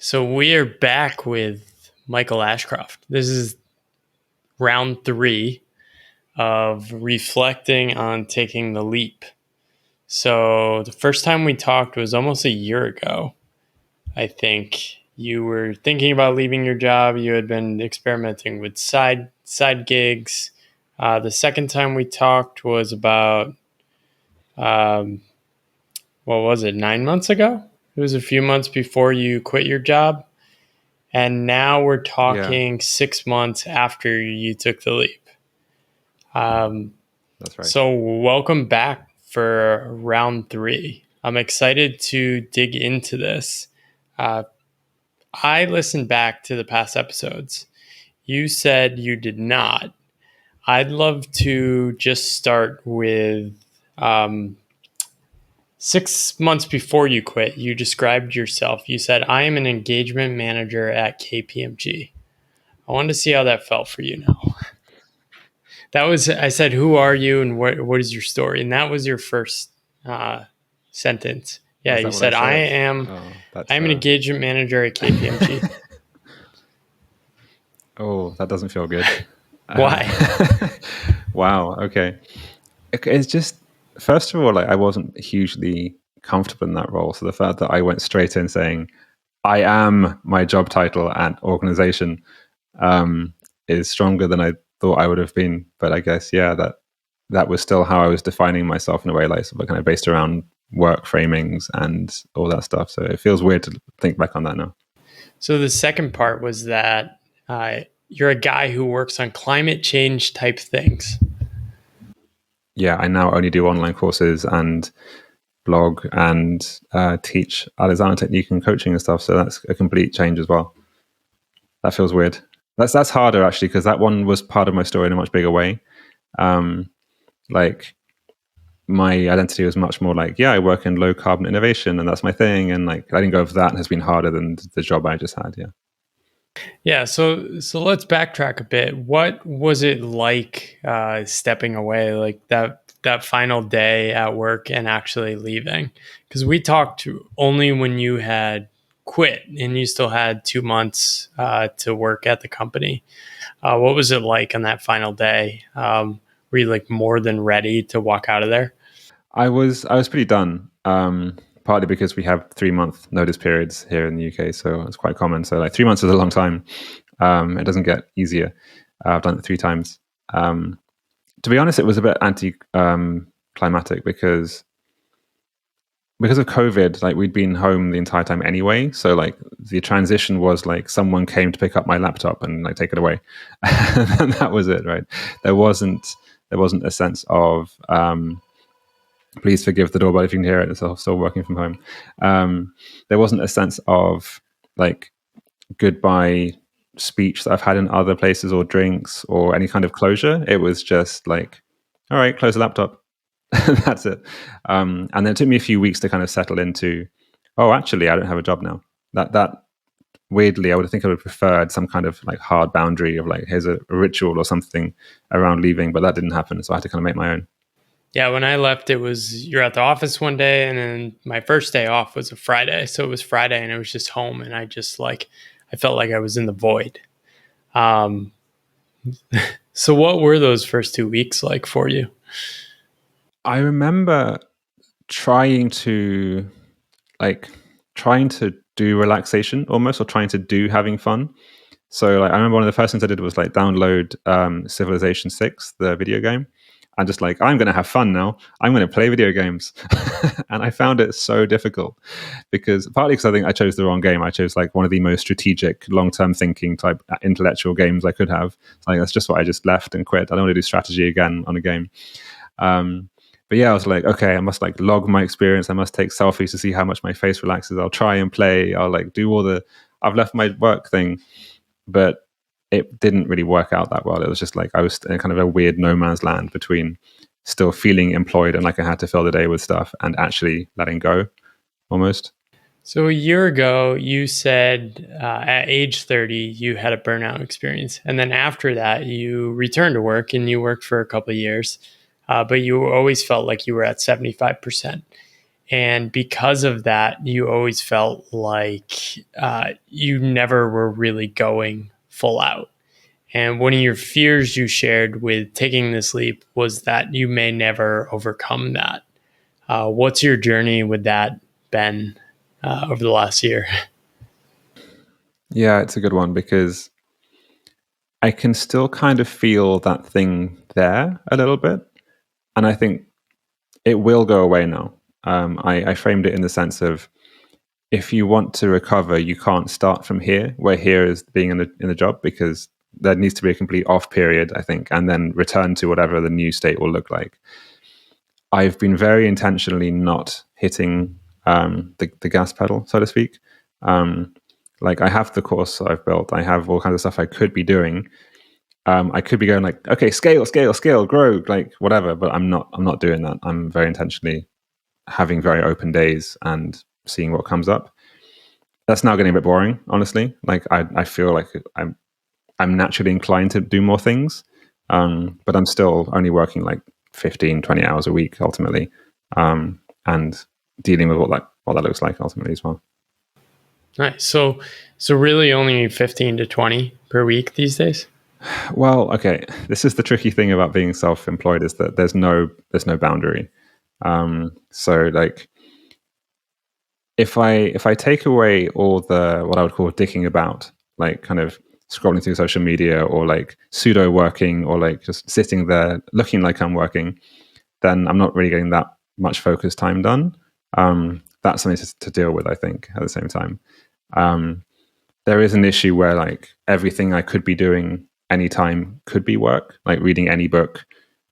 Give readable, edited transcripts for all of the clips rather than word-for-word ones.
So we are back with Michael Ashcroft. This is round 3 of reflecting on taking the leap. So the first time we talked was almost a year ago. I think you were thinking about leaving your job. You had been experimenting with side gigs. The second time we talked was about what was it, 9 months ago? It was a few months before you quit your job. And now we're Yeah, talking 6 months after you took the leap. that's right. So welcome back for round 3. I'm excited to dig into this. Uh, I listened back to the past episodes. You said you did not. I'd love to just start with 6 months before you quit. You described yourself. You said, I am an engagement manager at KPMG. I wanted to see how that felt for you now. That was, I said, who are you and what is your story? And that was your first sentence. Yeah, Was you that what I said, I said? am Oh, I'm an engagement manager at KPMG. oh, that doesn't feel good. Why? Wow. Okay. It's just, first of all, like I wasn't hugely comfortable in that role. So the fact that I went straight in saying, I am my job title and organization, is stronger than I thought I would have been. But I guess, yeah, that was still how I was defining myself in a way, like sort of kind of based around work framings and all that stuff. So it feels weird to think back on that now. So the second part was that you're a guy who works on climate change type things. Yeah, I now only do online courses and blog and teach Alexander technique and coaching and stuff. So that's a complete change as well. That feels weird. That's harder actually, because that one was part of my story in a much bigger way. Like my identity was much more like, yeah, I work in low carbon innovation and that's my thing. And like letting go of that has been harder than the job I just had. Yeah. Yeah, so let's backtrack a bit. What was it like stepping away, like that final day at work and actually leaving? Because we talked only when you had quit and you still had 2 months to work at the company. What was it like on that final day? Were you like more than ready to walk out of there? I was pretty done. Partly because we have 3-month notice periods here in the UK, so it's quite common. So like 3 months is a long time. It doesn't get easier. I've done it 3 times. To be honest, it was a bit climatic because of COVID. Like we'd been home the entire time anyway, so like the transition was like someone came to pick up my laptop and like take it away, and that was it. Right? There wasn't a sense of please forgive the doorbell if you can hear it. It's still working from home. There wasn't a sense of like goodbye speech that I've had in other places or drinks or any kind of closure. It was just like, all right, close the laptop. That's it. And then it took me a few weeks to kind of settle into, oh, actually, I don't have a job now. That weirdly, I would have preferred some kind of like hard boundary of like, here's a ritual or something around leaving, but that didn't happen. So I had to kind of make my own. Yeah, when I left, it was you're at the office one day, and then my first day off was a Friday. So it was Friday, and it was just home, and I felt like I was in the void. Um, so what were those first 2 weeks like for you? I remember trying to trying to do relaxation almost, or trying to do having fun. So like I remember one of the first things I did was like download Civilization 6, the video game, and just like, I'm going to have fun now. I'm going to play video games. And I found it so difficult because partly because I think I chose the wrong game. I chose like one of the most strategic, long-term thinking type intellectual games I could have. So like, that's just what I just left and quit. I don't want to do strategy again on a game. But yeah, I was like, okay, I must like log my experience. I must take selfies to see how much my face relaxes. I'll try and play. I'll like do I've left my work thing, but it didn't really work out that well. It was just like I was in kind of a weird no man's land between still feeling employed and like I had to fill the day with stuff and actually letting go almost. So a year ago, you said at age 30, you had a burnout experience. And then after that, you returned to work and you worked for a couple of years, but you always felt like you were at 75%. And because of that, you always felt like you never were really going full out. And one of your fears you shared with taking this leap was that you may never overcome that. What's your journey with that been over the last year? Yeah, it's a good one because I can still kind of feel that thing there a little bit. And I think it will go away now. I framed it in the sense of if you want to recover, you can't start from here, where here is being in the job, because there needs to be a complete off period, I think, and then return to whatever the new state will look like. I've been very intentionally not hitting the gas pedal, so to speak. Like I have the course I've built, I have all kinds of stuff I could be doing. I could be going like, okay, scale, grow, like whatever, but I'm not doing that. I'm very intentionally having very open days and seeing what comes up. That's now getting a bit boring, honestly. Like I feel like I'm naturally inclined to do more things, but I'm still only working like 15, 20 hours a week ultimately, and dealing with what that looks like ultimately as well. Nice. So really only 15 to 20 per week these days? Well, okay. This is the tricky thing about being self-employed, is that there's no boundary. So like if I take away all the what I would call dicking about, like kind of scrolling through social media or like pseudo working or like just sitting there looking like I'm working, then I'm not really getting that much focus time done. That's something to deal with, I think, at the same time. There is an issue where like everything I could be doing anytime could be work, like reading any book,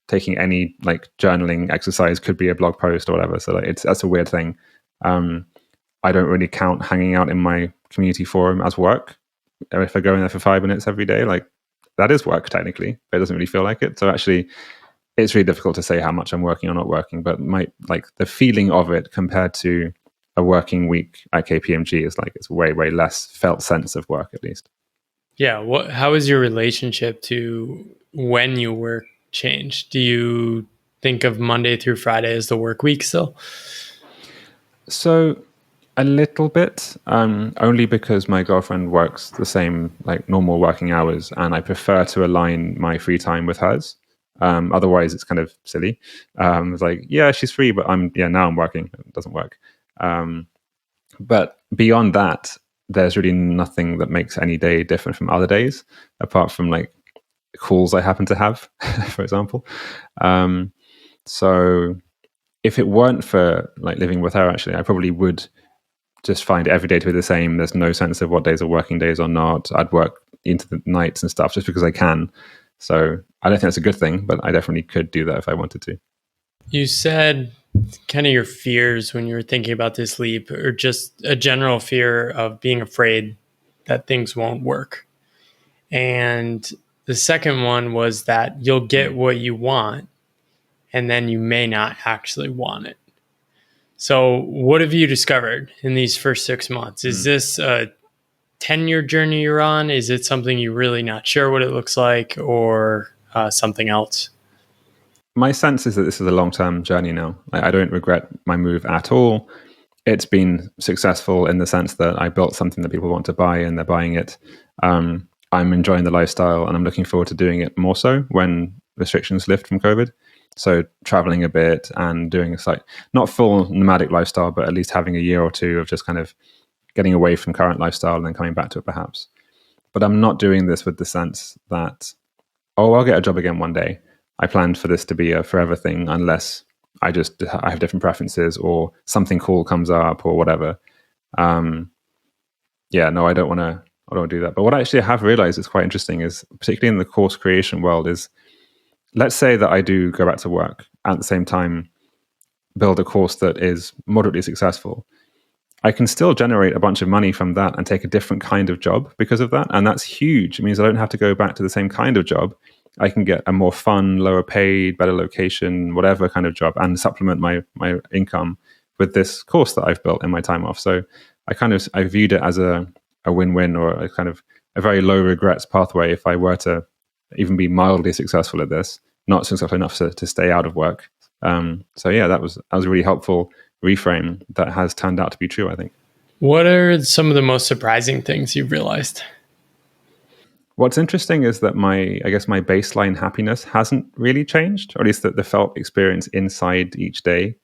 taking any like journaling exercise could be a blog post or whatever. So like that's a weird thing. I don't really count hanging out in my community forum as work. If I go in there for 5 minutes every day, like that is work technically, but it doesn't really feel like it. So actually, it's really difficult to say how much I'm working or not working. But like the feeling of it compared to a working week at KPMG is like it's way less felt sense of work, at least. Yeah. How is your relationship to when you work changed? Do you think of Monday through Friday as the work week still? So a little bit, only because my girlfriend works the same like normal working hours, and I prefer to align my free time with hers. Otherwise, it's kind of silly. It's like, yeah, she's free, but now I'm working. It doesn't work. But beyond that, there's really nothing that makes any day different from other days, apart from like calls I happen to have, for example. So if it weren't for like living with her, actually, I probably would just find every day to be the same. There's no sense of what days are working days or not. I'd work into the nights and stuff just because I can. So I don't think that's a good thing, but I definitely could do that if I wanted to. You said kind of your fears when you were thinking about this leap, or just a general fear of being afraid that things won't work. And the second one was that you'll get what you want and then you may not actually want it. So, what have you discovered in these first 6 months? Is this a 10-year journey you're on? Is it something you're really not sure what it looks like, or something else? My sense is that this is a long-term journey now. I don't regret my move at all. It's been successful in the sense that I built something that people want to buy and they're buying it. I'm enjoying the lifestyle and I'm looking forward to doing it more so when restrictions lift from COVID. So traveling a bit and doing a not full nomadic lifestyle, but at least having a year or two of just kind of getting away from current lifestyle and then coming back to it perhaps. But I'm not doing this with the sense that, oh, I'll get a job again one day. I planned for this to be a forever thing unless I have different preferences or something cool comes up or whatever. No, I don't want to do that. But what I actually have realized is quite interesting is, particularly in the course creation world, is let's say that I do go back to work at the same time, build a course that is moderately successful. I can still generate a bunch of money from that and take a different kind of job because of that. And that's huge. It means I don't have to go back to the same kind of job. I can get a more fun, lower paid, better location, whatever kind of job, and supplement my income with this course that I've built in my time off. So I viewed it as a win-win, or a kind of a very low regrets pathway if I were to even be mildly successful at this, not successful enough to stay out of work. That was really helpful reframe that has turned out to be true, I think. What are some of the most surprising things you've realized? What's interesting is that I guess my baseline happiness hasn't really changed, or at least the felt experience inside each day.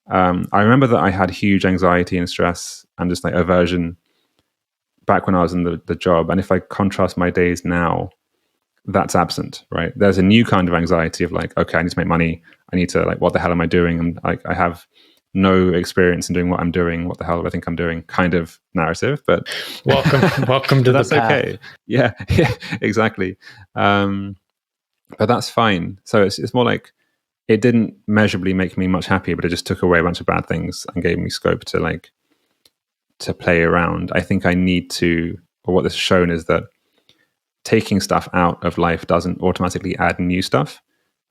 I remember that I had huge anxiety and stress and just like aversion back when I was in the job. And if I contrast my days now, that's absent, right? There's a new kind of anxiety of like, okay, I need to make money. I need to like, what the hell am I doing? And like, I have no experience in doing what I'm doing. What the hell do I think I'm doing? Kind of narrative, but welcome to the that's path. okay. Yeah, exactly. But that's fine. So it's more like it didn't measurably make me much happier, but it just took away a bunch of bad things and gave me scope to play around. I think I need to, or what this has shown is that taking stuff out of life doesn't automatically add new stuff.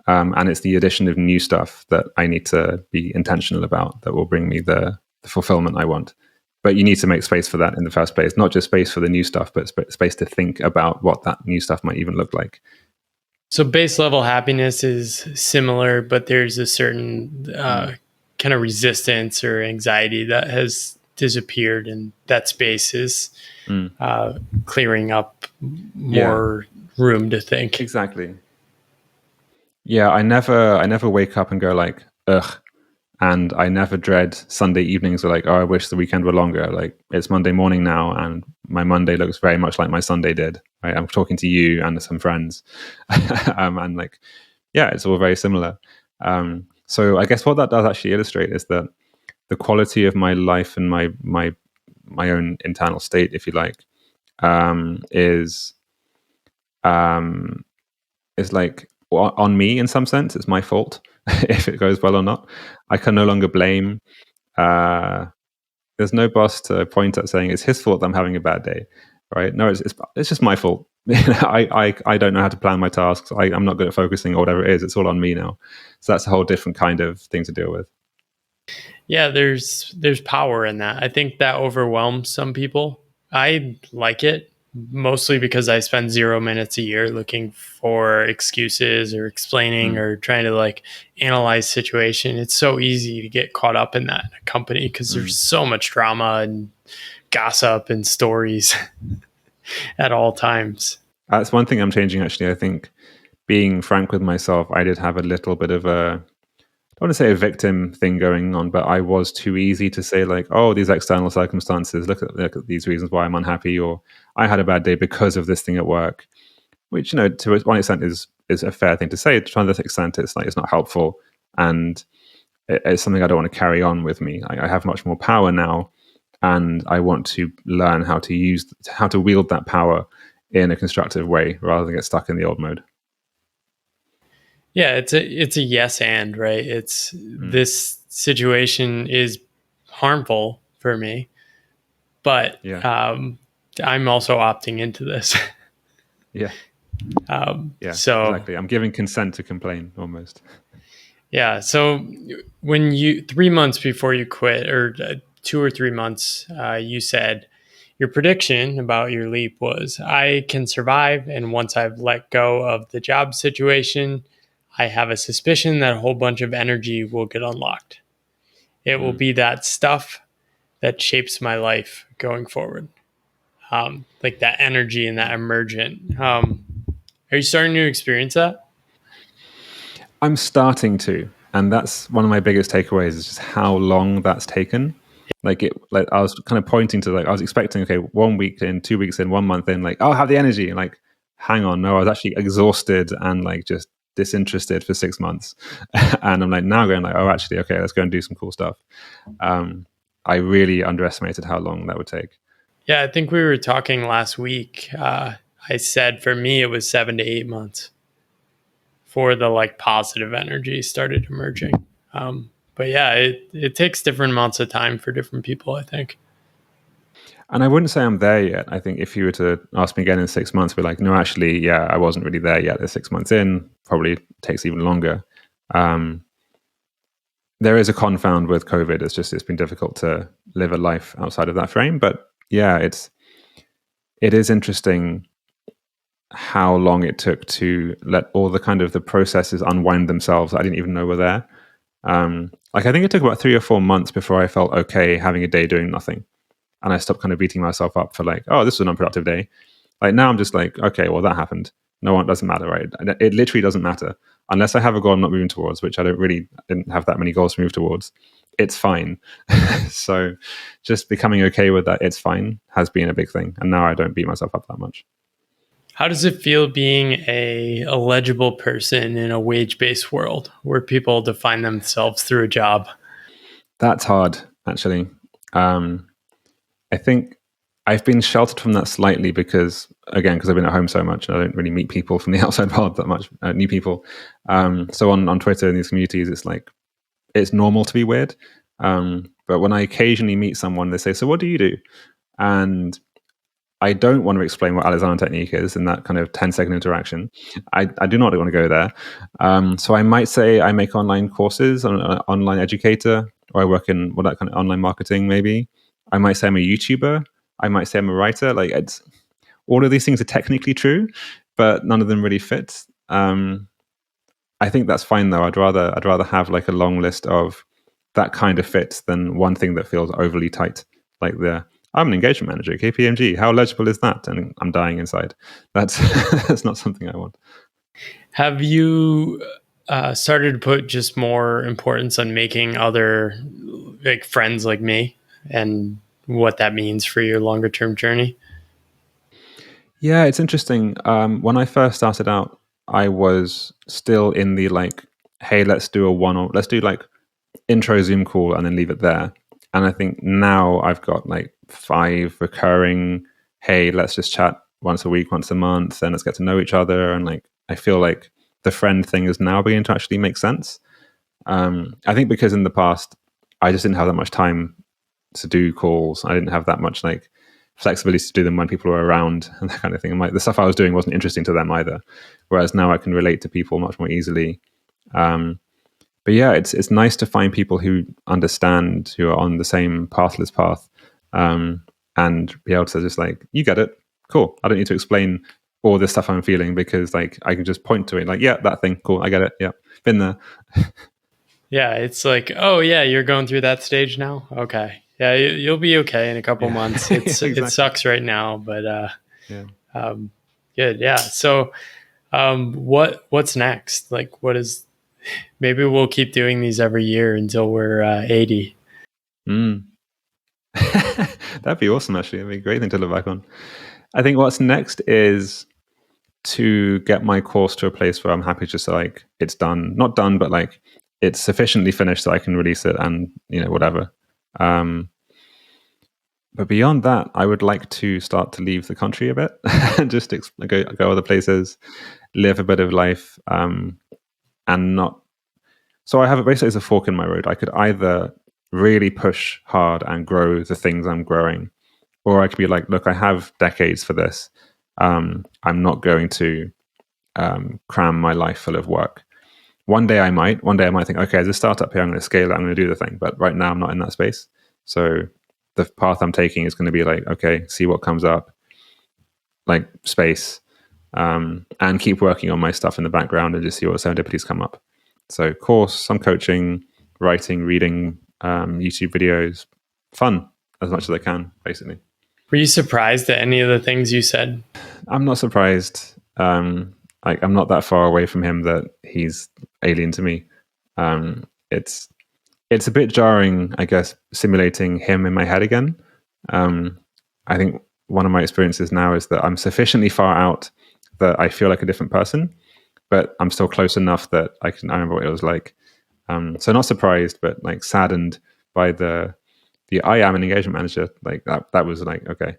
And it's the addition of new stuff that I need to be intentional about that will bring me the fulfillment I want. But you need to make space for that in the first place, not just space for the new stuff, but space to think about what that new stuff might even look like. So base level happiness is similar, but there's a certain kind of resistance or anxiety that has disappeared, and that space is clearing up more room to think. Exactly. Yeah, I never wake up and go like, ugh. And I never dread Sunday evenings or like, oh, I wish the weekend were longer. Like it's Monday morning now and my Monday looks very much like my Sunday did. Right? I'm talking to you and some friends. And like, yeah, it's all very similar. So I guess what that does actually illustrate is that the quality of my life and my own internal state, if you like, is like on me in some sense. It's my fault if it goes well or not. I can no longer blame. There's no boss to point at saying it's his fault that I'm having a bad day, right? No, it's just my fault. I don't know how to plan my tasks. I'm not good at focusing or whatever it is. It's all on me now. So that's a whole different kind of thing to deal with. Yeah, there's power in that. I think that overwhelms some people. I like it mostly because I spend 0 minutes a year looking for excuses or explaining or trying to like analyze situation. It's so easy to get caught up in that company because there's so much drama and gossip and stories at all times. That's one thing I'm changing, actually. I think being frank with myself, I did have a little bit of I don't want to say a victim thing going on, but I was too easy to say like, oh, these external circumstances, look at these reasons why I'm unhappy, or I had a bad day because of this thing at work, which, you know, to one extent is a fair thing to say. To another extent, it's like, it's not helpful. And it's something I don't want to carry on with me. I have much more power now, and I want to learn how to wield that power in a constructive way rather than get stuck in the old mode. Yeah, it's a yes and, right? It's this situation is harmful for me, but I'm also opting into this. Yeah. So exactly. I'm giving consent to complain almost. Yeah. So when 3 months before you quit, or 2 or 3 months, you said your prediction about your leap was, I can survive. And once I've let go of the job situation, I have a suspicion that a whole bunch of energy will get unlocked. It will be that stuff that shapes my life going forward. Like that energy and that emergent. Are you starting to experience that? I'm starting to, and that's one of my biggest takeaways is just how long that's taken. Like I was kind of pointing to, like, I was expecting, okay, 1 week in, 2 weeks in, 1 month in, like, I'll have the energy. And like, hang on, no, I was actually exhausted and like just disinterested for 6 months. And I'm like now going like, oh, actually, okay, let's go and do some cool stuff. I really underestimated how long that would take. Yeah, I think we were talking last week. I said for me, it was 7 to 8 months for the like positive energy started emerging. But yeah, it takes different amounts of time for different people, I think. And I wouldn't say I'm there yet. I think if you were to ask me again in 6 months, we're like, no, actually, yeah, I wasn't really there yet. They're 6 months in, probably takes even longer. There is a confound with COVID. It's been difficult to live a life outside of that frame. But yeah, it is interesting how long it took to let all the kind of the processes unwind themselves. I didn't even know were there. Like I think it took about 3 or 4 months before I felt okay having a day doing nothing, and I stopped kind of beating myself up for like, oh, this was an unproductive day. Like now I'm just like, okay, well that happened. No one doesn't matter, right? It literally doesn't matter unless I have a goal I'm not moving towards, which I didn't have that many goals to move towards. It's fine. So just becoming okay with that, it's fine, has been a big thing, and now I don't beat myself up that much. How does it feel being a legible person in a wage-based world where people define themselves through a job? That's hard, actually. I think I've been sheltered from that slightly because I've been at home so much, and I don't really meet people from the outside world that much, new people. So on Twitter and these communities, it's like, it's normal to be weird. But when I occasionally meet someone, they say, so what do you do? And I don't want to explain what Alexander technique is in that kind of 10-second interaction. I do not want to go there. So I might say I make online courses, I'm an online educator, or I work in that kind of online marketing maybe. I might say I'm a YouTuber. I might say I'm a writer. Like it's all of these things are technically true, but none of them really fit. I think that's fine though. I'd rather have like a long list of that kind of fits than one thing that feels overly tight, like I'm an engagement manager at KPMG. How legible is that? And I'm dying inside. That's that's not something I want. Have you started to put just more importance on making other like friends like me and what that means for your longer term journey? Yeah, it's interesting. When I first started out, I was still in the like, hey, let's do like intro Zoom call and then leave it there. And I think now I've got like 5 recurring, hey, let's just chat once a week, once a month, and let's get to know each other. And like, I feel like the friend thing is now beginning to actually make sense. I think because in the past, I just didn't have that much time to do calls. I didn't have that much like flexibility to do them when people were around and that kind of thing. And like the stuff I was doing wasn't interesting to them either. Whereas now I can relate to people much more easily. But yeah, it's nice to find people who understand, who are on the same pathless path, and be able to just like, you get it, cool. I don't need to explain all this stuff I'm feeling because like I can just point to it, like, yeah, that thing, cool, I get it, yeah, been there. Yeah, it's like, oh yeah, you're going through that stage now. Okay, yeah, you'll be okay in a couple months. It's Exactly. It sucks right now, but Yeah. good. Yeah. So, what's next? Like, what is? Maybe we'll keep doing these every year until we're 80. That'd be awesome. Actually, it'd be a great thing to look back on. I think what's next is to get my course to a place where I'm happy just like it's done, not done, but like it's sufficiently finished so I can release it and whatever. But beyond that, I would like to start to leave the country a bit and just go other places, live a bit of life, and not. So I have it basically as a fork in my road. I could either really push hard and grow the things I'm growing, or I could be like, look, I have decades for this. I'm not going to cram my life full of work. One day I might think, okay, as a startup here, I'm going to scale it, I'm going to do the thing. But right now I'm not in that space. So the path I'm taking is going to be like, okay, see what comes up, like space, and keep working on my stuff in the background and just see what serendipities come up. So course, some coaching, writing, reading, YouTube videos, fun as much as I can, basically. Were you surprised at any of the things you said? I'm not surprised. I'm not that far away from him that he's alien to me. It's a bit jarring, I guess, simulating him in my head again. I think one of my experiences now is that I'm sufficiently far out that I feel like a different person, but I'm still close enough that I remember what it was like. So not surprised, but like saddened by the I am an engagement manager. Like that was like, okay,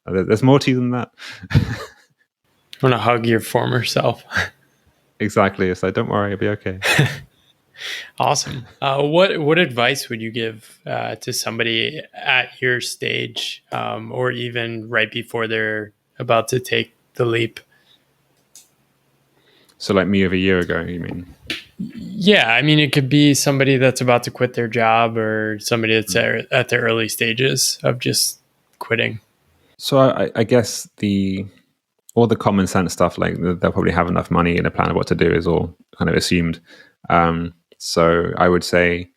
there's more to you than that. I want to hug your former self. Exactly. It's like, don't worry, it'll be okay. Awesome. What advice would you give to somebody at your stage, or even right before they're about to take the leap? So like me of a year ago, you mean? Yeah, I mean, it could be somebody that's about to quit their job or somebody that's at the early stages of just quitting. So I guess all the common sense stuff, like they'll probably have enough money and a plan of what to do, is all kind of assumed. So I would say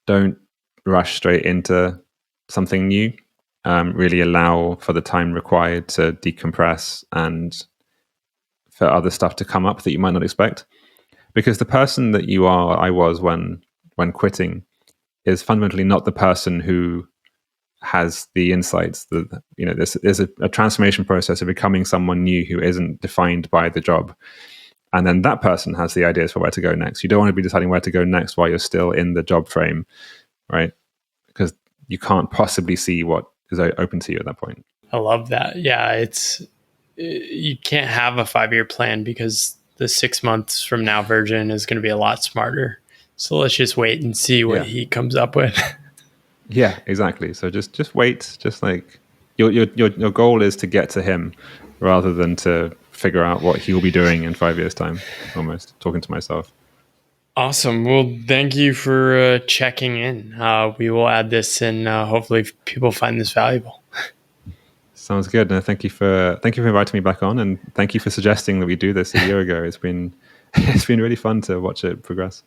don't rush straight into something new. Really allow for the time required to decompress and for other stuff to come up that you might not expect. Because the person that I was when quitting, is fundamentally not the person who has the insights. There's a transformation process of becoming someone new who isn't defined by the job. And then that person has the ideas for where to go next. You don't want to be deciding where to go next while you're still in the job frame, right? Because you can't possibly see what is open to you at that point. I love that. Yeah, you can't have a 5-year plan because the 6 months from now version is going to be a lot smarter. So let's just wait and see what he comes up with. Yeah, exactly. So just wait. Just like your goal is to get to him rather than to figure out what he will be doing in 5 years' time. Almost talking to myself. Awesome. Well, thank you for checking in. We will add this, and hopefully people find this valuable. Sounds good. No, thank you for inviting me back on, and thank you for suggesting that we do this a year ago. It's been really fun to watch it progress.